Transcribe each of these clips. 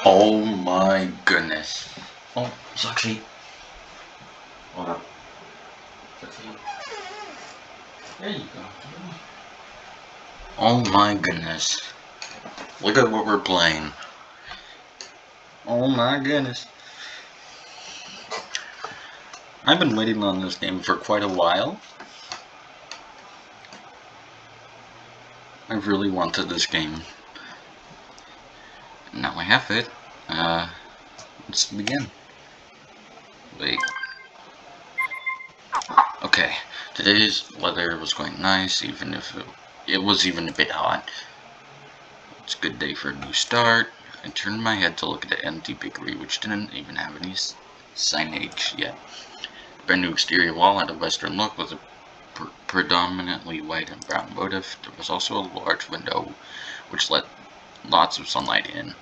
Oh my goodness. Oh, Soxy. Hold up. There you go. Oh my goodness. Look at what we're playing. Oh my goodness. I've been waiting on this game for quite a while. I really wanted this game. Now I have it. Let's begin. Wait. Okay. Today's weather was quite nice, even if it was even a bit hot. It's a good day for a new start. I turned my head to look at the empty bakery, which didn't even have any signage yet. The brand new exterior wall had a western look with a predominantly white and brown motif. There was also a large window which let lots of sunlight in.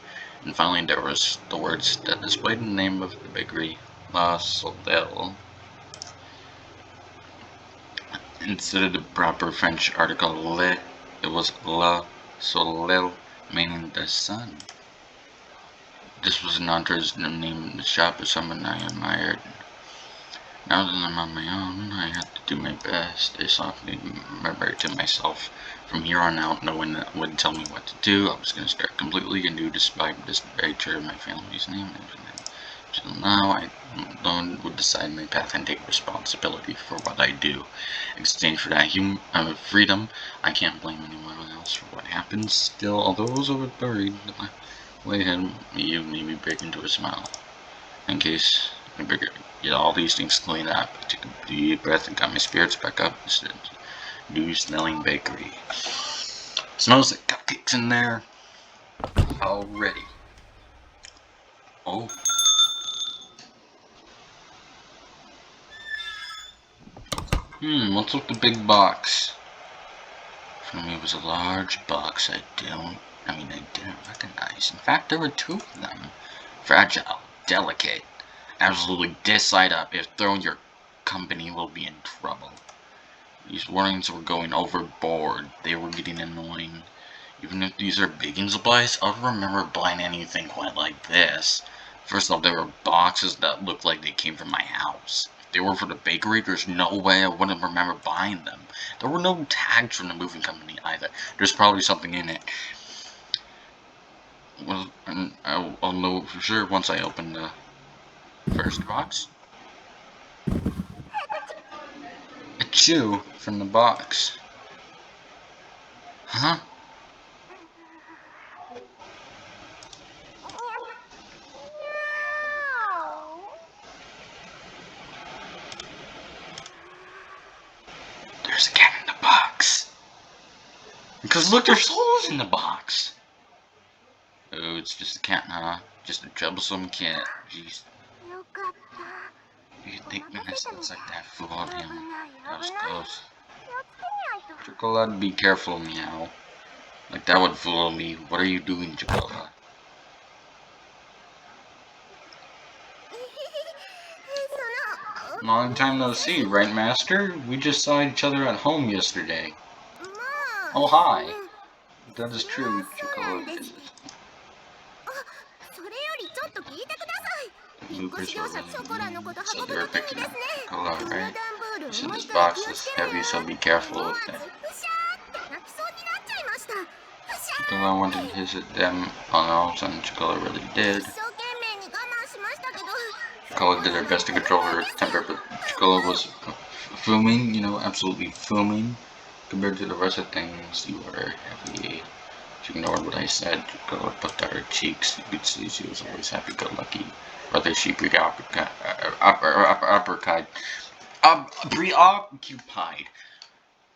And finally there was the words that displayed the name of the bakery, La Soleil. Instead of the proper French article Le, it was La Soleil, meaning the sun. This was an author's name in the shop of someone I admired. Now that I'm on my own, I have to do my best. I softly murmured to myself. From here on out, no one would tell me what to do. I was going to start completely anew despite this nature of my family's name. Until now, I alone would decide my path and take responsibility for what I do. In exchange for that freedom, I can't blame anyone else for what happens. Still, although I was overworried, my way ahead made me break into a smile. In case I get all these things cleaned up, I took a deep breath and got my spirits back up. It's a new smelling bakery. Smells like cupcakes in there already. Oh. What's with the big box? For me, it was a large box I didn't recognize. In fact, there were two of them. Fragile, delicate, absolutely dead side up. If thrown, your company will be in trouble. These warnings were going overboard. They were getting annoying. Even if these are baking supplies, I don't remember buying anything quite like this. First off, there were boxes that looked like they came from my house. If they were for the bakery, there's no way I wouldn't remember buying them. There were no tags from the moving company either. There's probably something in it. Well, and I'll know for sure once I open the first box. A chew from the box. Huh? There's a cat in the box. Because look, there's holes in the box. Oh, it's just a cat, huh? Just a troublesome cat. Jeez. Do you think ministers like that fooled him? That was close. Chocolate, be careful, meow. Like that would fool me. What are you doing, Chocolate? Long time no see, right, Master? We just saw each other at home yesterday. Oh, hi. That is true, Chocolate. So they were picking up Chocolate, right? He said this box is heavy, so be careful with it. Chocolate wanted to hit them on all of a sudden Chocolate really did. Chocolate did her best to control her temper, but Chocolate was fuming, absolutely fuming. Compared to the rest of things, you were heavy. She ignored what I said. Chocolate puffed out her cheeks. You could see she was always happy-go-lucky. Rather, she preoccupied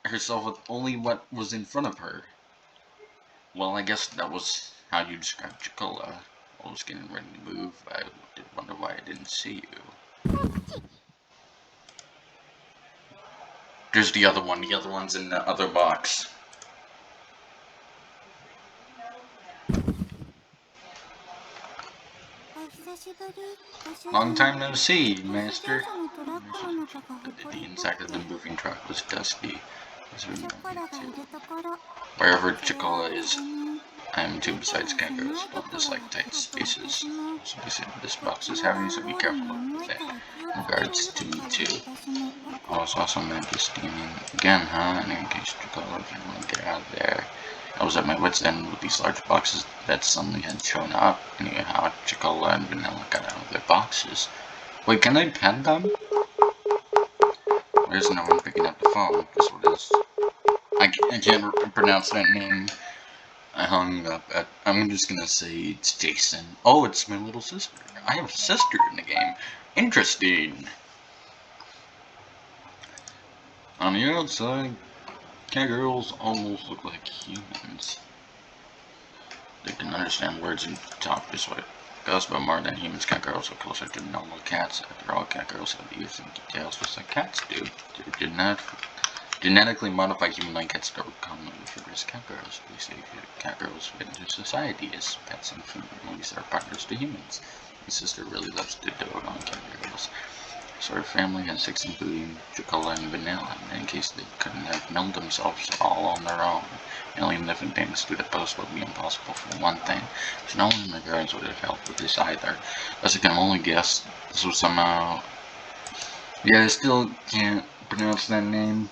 herself with only what was in front of her. Well, I guess that was how you described Chocola. I was getting ready to move. I did wonder why I didn't see you. There's the other one. The other one's in the other box. Long time no see, Master. The inside of the moving truck was dusty. Wherever Chocola is, I am too, besides kangaroos don't dislike tight spaces. So they said this box is heavy, so be careful with it. In regards to me too. I was also meant to steaming again, huh? And in case you call if you want to get out of there. I was at my wit's end with these large boxes that suddenly had shown up. Anyhow, Chicola and Vanilla got out of their boxes. Wait, can I pet them? There's no one picking up the phone. Guess what is? I can't pronounce that name. I hung up at. I'm just gonna say it's Jason. Oh, it's my little sister. I have a sister in the game. Interesting. On the outside, kangaroos almost look like humans. They can understand words and talk this way. Goes but more than humans, kangaroos are closer to normal cats. After all, kangaroos have ears and details just like cats do. They're genetically modified human-like cats that are commonly referred as kangaroos. We say kangaroos fit into society as pets and families are partners to humans. My sister really loves to dote on kangaroos. So her family has 6, including Chocola and Vanilla, in case they couldn't have known themselves all on their own. Only living things through the post would be impossible for one thing, so no one in the guards would have helped with this either. As I can only guess, this was somehow... Yeah, I still can't pronounce that name.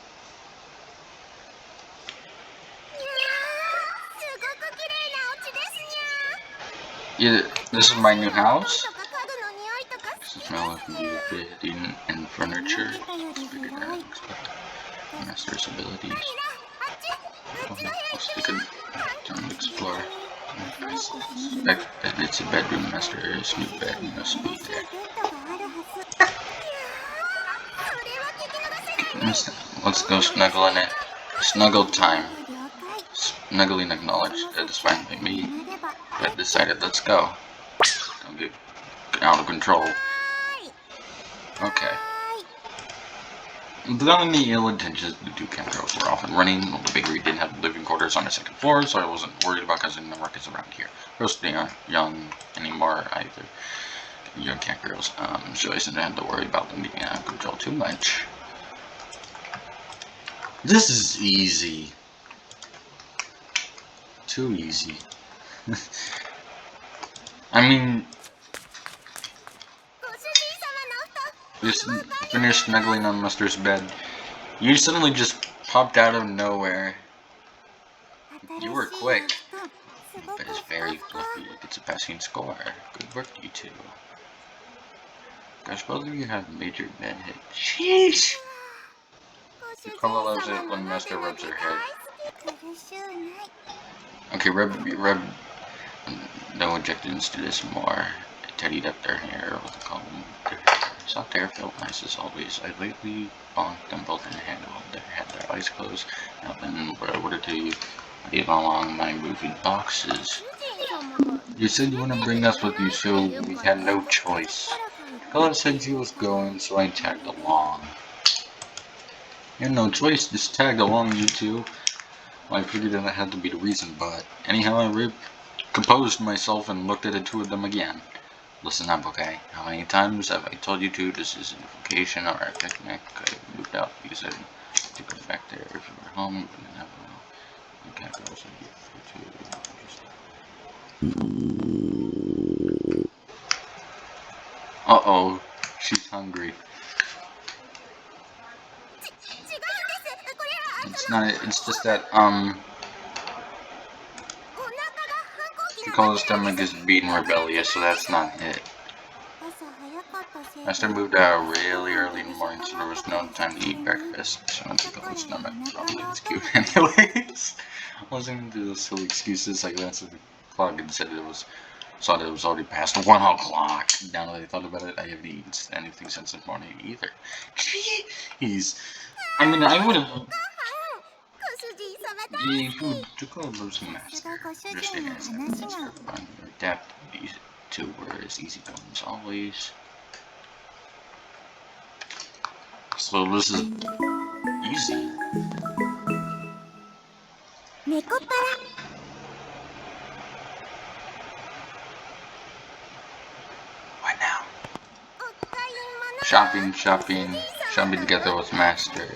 Yeah, this is my new house. The smell of new bedding and furniture is bigger than I expected. Master's abilities. Oh, let's take a turn to explore. I suspect that it's a bedroom. Master's new bed must be there. Let's go snuggle in it. Snuggle time. Snuggling acknowledged that it's fine by me. But decided let's go. Don't get out of control. Okay. Without any ill intentions, the two kangaroos were off and running. The bakery didn't have living quarters on the second floor, so I wasn't worried about causing the ruckus around here. Girls, they aren't young anymore either. Young kangaroos, so I didn't have to worry about them getting out of control too much. This is easy. Too easy. I mean, just finished snuggling on Master's bed. You suddenly just popped out of nowhere. You were quick. The bed is very fluffy. It's a passing score. Good work, you two. Gosh, both of you have major bed hit. Sheesh! Chocola loves it when Master rubs her head. Okay, rub. No objections to this more. I tidied up their hair with a comb. Soft hair felt nice as always. I lately bonked them both in the head while they had their eyes closed. Now then, what I ordered to you, leave along my moving boxes. You said you want to bring us with you, so we had no choice. Chocola said she was going, so I tagged along. You had no choice, just tagged along, you two. Well, I figured that had to be the reason, but anyhow, I recomposed myself and looked at the two of them again. Listen up, okay? How many times have I told you to? This isn't a vacation or a picnic. I moved out because I to go back there if you were home. We didn't have a kangaroos in here for two. Uh-oh, she's hungry. It's not, it's just that, Chocola's stomach is being rebellious, so that's not it. Master moved out really early in the morning, so there was no time to eat breakfast. So Chocola's stomach probably was cute anyways. I wasn't into those silly excuses like that, so the clock and said saw that it was already past 1 o'clock. Now that I thought about it, I haven't eaten anything since the morning either. Jeez. I mean, I would have... The food Chocola loves the master. Understand as that master fun or depth. These two were as easy going as always. So this is easy. Nekopara. What now? Shopping together with Master.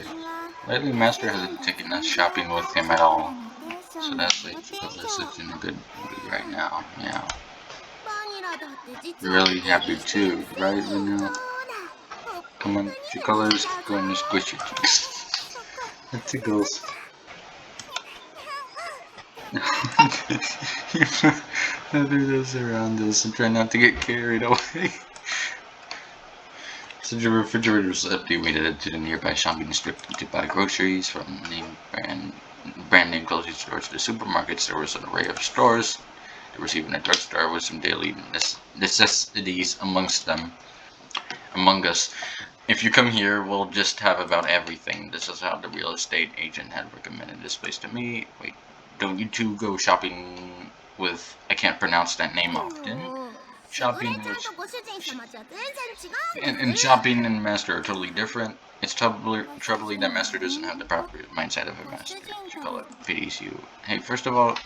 Lately, Master hasn't taken us shopping with him at all. So that's like Chocolat's in a good mood right now. Yeah. Really happy too, right, Vanilla? Come on, Chocola's going to squish your cheeks. It tickles. Mother those around us and try not to get carried away. So the refrigerator was empty. We headed to the nearby shopping strip to buy groceries from brand name clothing stores to supermarkets. There was an array of stores. There was even a drugstore with some daily necessities among us. If you come here, we'll just have about everything. This is how the real estate agent had recommended this place to me. Wait, don't you two go shopping with, I can't pronounce that name often. Shopping with, and shopping and master are totally different. It's troubling that master doesn't have the proper mindset of a master. Chikala pities you. Hey, first of all,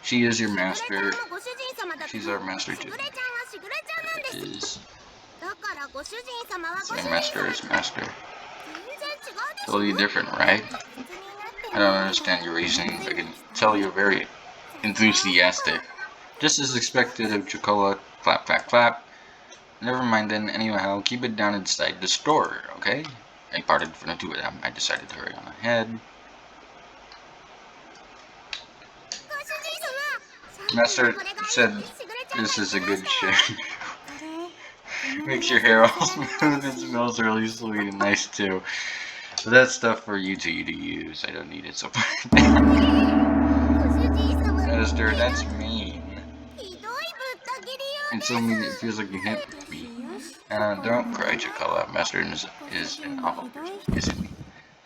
she is your master. She's our master too. Is my master is master. Totally different, right? I don't understand your reasoning, but I can tell you're very enthusiastic. Just as expected of Chocola. Clap, clap, clap. Never mind then, anyhow, keep it down inside the store, okay? I parted from the two of them. I decided to hurry on ahead. Master said this is a good shave. Makes your hair all smooth and smells really sweet and nice too. So that's stuff for you two to use. I don't need it so far. Master, that's mean. And so mean it feels like you hit me. Don't cry, Chocola. Master is an awful person, isn't he?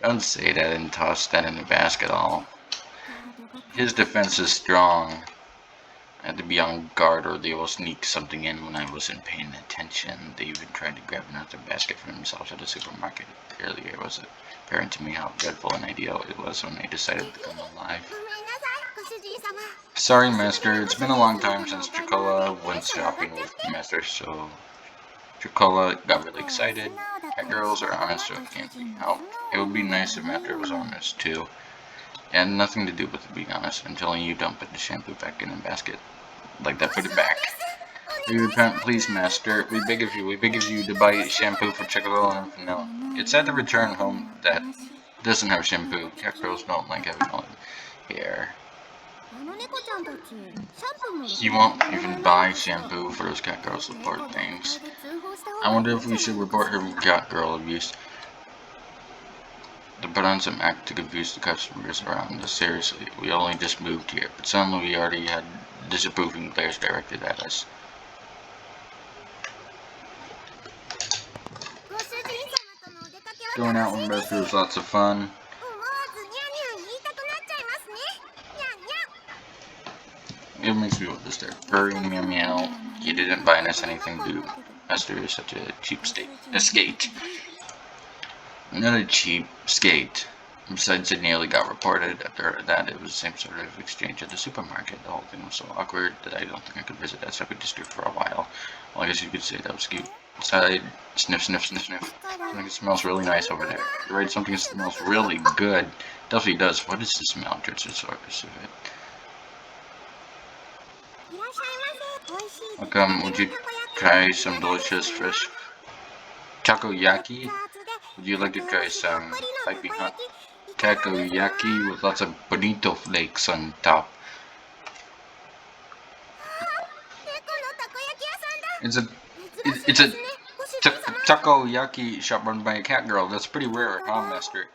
Don't say that and toss that in the basket all. His defense is strong. I had to be on guard or they will sneak something in when I wasn't paying attention. They even tried to grab another basket for themselves at the supermarket earlier. It was apparent to me how dreadful an idea it was when they decided to come alive. Sorry, Master. It's been a long time since Chocola went shopping with Master, so Chocola got really excited. Cat girls are honest, so it can't be helped. It would be nice if Master was honest, too. It had nothing to do with it, being honest. I'm telling you, don't put the shampoo back in the basket. Like that, put it back. We repent, please, Master. We beg of you to buy shampoo for Chocola and Vanilla. It's at the return home that doesn't have shampoo. Cat girls don't like having all hair. He won't even buy shampoo for those cat girls support things. I wonder if we should report her for cat girl abuse. To put on some act to confuse the customers around us. Seriously, we only just moved here, but suddenly we already had disapproving glares directed at us. Going out with Master was lots of fun. It makes me want to start purring, meow meow. You didn't buy us anything, dude. Master is such a cheap skate. Not a cheap skate. Besides, it nearly got reported. After that, it was the same sort of exchange at the supermarket. The whole thing was so awkward that I don't think I could visit that shopping district for a while. Well, I guess you could say that was cute. Inside, sniff, sniff, sniff, sniff. I think it smells really nice over there. You're right, something smells really good. Definitely does. What is the smell? Just a source of it. Welcome. Would you try some delicious fresh takoyaki? Would you like to try some piping hot takoyaki with lots of bonito flakes on top? It's a takoyaki shop run by a cat girl. That's pretty rare, huh, Master?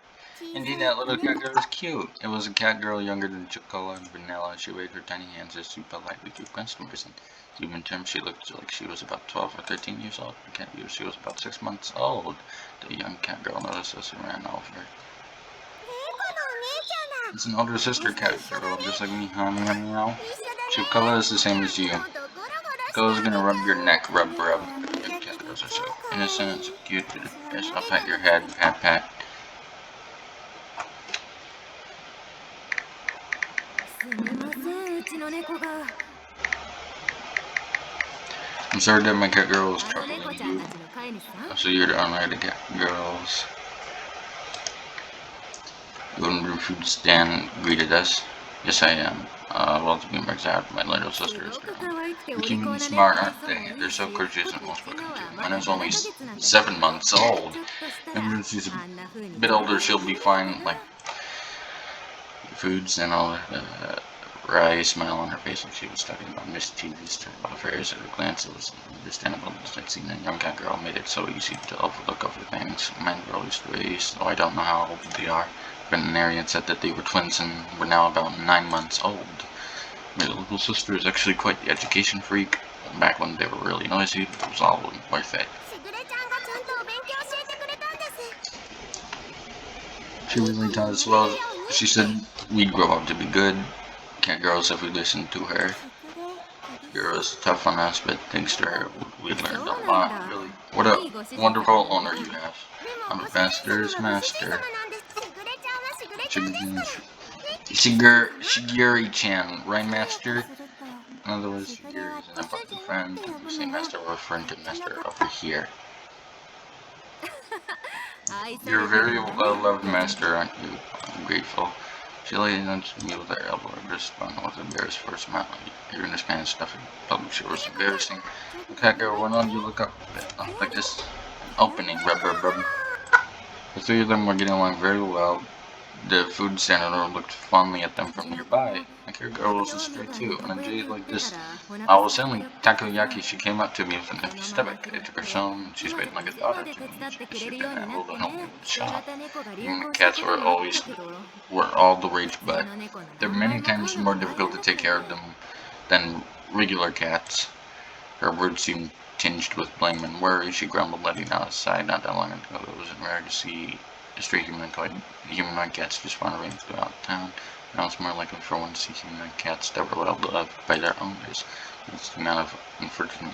Indeed, that little cat girl was cute. It was a cat girl younger than Chocola and Vanilla. She waved her tiny hands as she politely greeted customers. In human terms, she looked like she was about 12 or 13 years old. In cat views, she was about 6 months old. The young cat girl noticed us and ran over. It's an older sister cat girl, just like me, huh, meow meow? Chocola is the same as you. Chocola's gonna rub your neck, rub. Young cat girls are so innocent and so cute. Yes, I'll pat your head, pat, pat. I'm sorry that my cat girl was troubling you. So you're the unrated cat girls. The owner of the food stand greeted us. Yes, I am. Well, to be more exact, my little sister is doing. They're cute and smart, aren't they? They're so courteous and well spoken too. Mine is only 7 months old. And when she's a bit older, she'll be fine, like foods and all that. Wry smile on her face like she was talking about mischievous turn of hers at her glance. It was understandable that seeing a young cat girl made it so easy to overlook over things. Mine were always raised, though I don't know how old they are. Veterinarian said that they were twins and were now about 9 months old. My little sister is actually quite the education freak. Back when they were really noisy, but it was all worth it. She really taught us well. She said we'd grow up to be good cat girls if we listened to her. Girl was tough on us, but thanks to her, we learned a lot, really. What a wonderful owner you have. I'm a master's master. Shiguri-chan, right, master? In other words, Shiguri is an important friend, and we say master, we're referring to master over here. You're a very well-loved master, aren't you? I'm grateful. She laid nudged me with her elbow and responded with embarrassed for a smile. You understand stuff in public sure was embarrassing. The cat girl went on, you look up like this opening, rub, rub, rub. The three of them were getting along very well. The food senator looked fondly at them from nearby. The cat girl was a stray too, and on days like this, I was selling takoyaki. She came up to me with an empty stomach. I took her home, and she's waiting like a daughter to me. She didn't able to help me with the shop. And cats were all the rage, but they're many times more difficult to take care of them than regular cats. Her words seemed tinged with blame and worry. She grumbled, letting out a sigh. Not that long ago, it wasn't rare to see stray humanoid cats just wandering throughout town. Now it's more likely for one to see humanoid cats that were well loved by their owners. The amount of unfortunate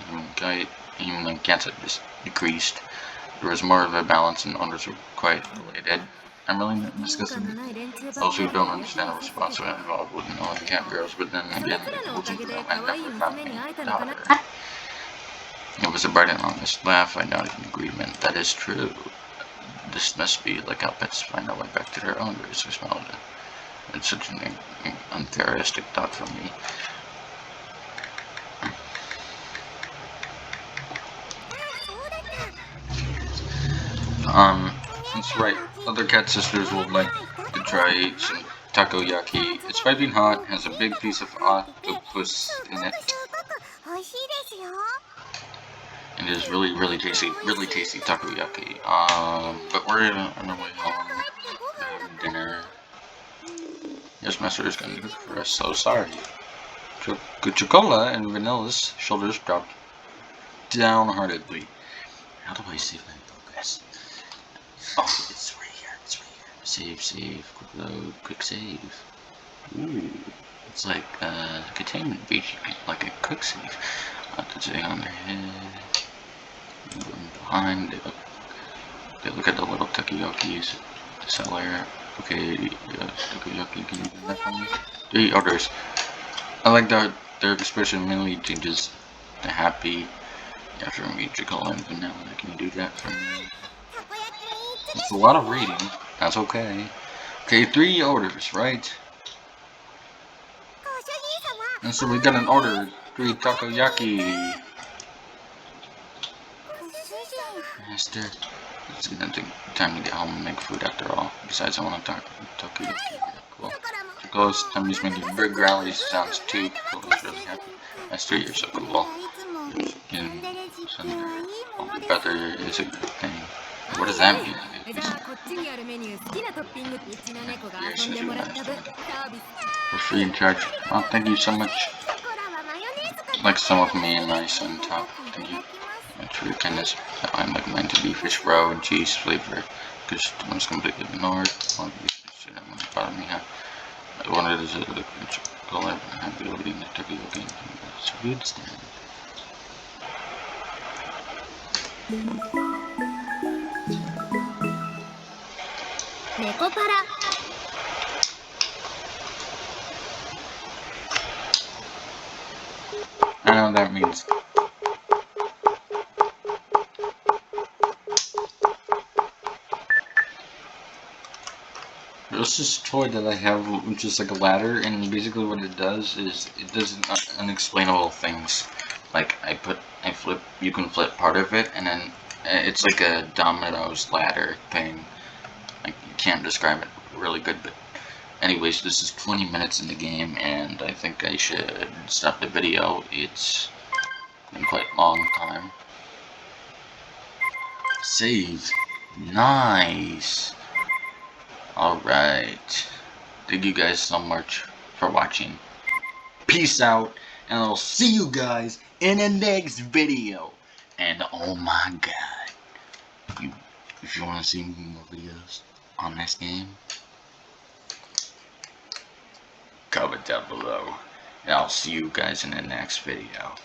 humanoid cats had just decreased. There was more of a balance, and owners were quite related. I'm really not discussing those who don't understand the responsibility involved with knowing cat girls, but then again, it wasn't true. I never found any daughter. It was a bright and honest laugh. I nodded in agreement. That is true. This must be like how pets find their way back to their owners. I smiled. It's such an untheoristic thought for me. That's right. Other cat sisters would like to try some takoyaki. It's piping hot, has a big piece of octopus in it. It is really tasty takoyaki. But we're on our way home, having dinner. Yes, master is gonna cook for us, so sorry. Chocola and Vanilla's shoulders dropped downheartedly. How do I save my progress? Oh, it's right here, Save, quick load, quick save. Ooh, it's like a containment breach, like a quick save. To say on their head, behind, they look at the little takoyakis, the seller. Okay, takoyaki, can you do that for me? 3 orders. I like that their expression immediately changes to happy after we chocolate and vanilla. Can you do that for me? It's a lot of reading. That's okay. Okay, 3 orders, right? And so we got an order. 3 takoyaki. Master, it's gonna take time to get home and make food after all. Besides, I want to talk takoyaki. Cool. Chocolate's tummy's making big growly sounds too. Chocolate's really happy. Master, you're so cool. Getting all the better is a good thing. What does that mean? For free in charge. Oh, thank you so much. Like some of me and my son top. Thank you much for your kindness. I like mine to be fish roe and cheese flavor. Because the one's completely ignored. I wanted to look at chocolate and have the eating the turkey again. It's a good stand. Nekopara. I know what that means. it's this toy that I have, which is like a ladder, and basically what it does is it does unexplainable things. Like I flip, you can flip part of it, and then it's like a dominoes ladder thing. Like you can't describe it really good, but anyways, this is 20 minutes in the game, and I think I should stop the video. It's been quite a long time. Save. Nice. Alright. Thank you guys so much for watching. Peace out, and I'll see you guys in the next video. And oh my god. If you want to see more videos on this game, comment down below. And I'll see you guys in the next video.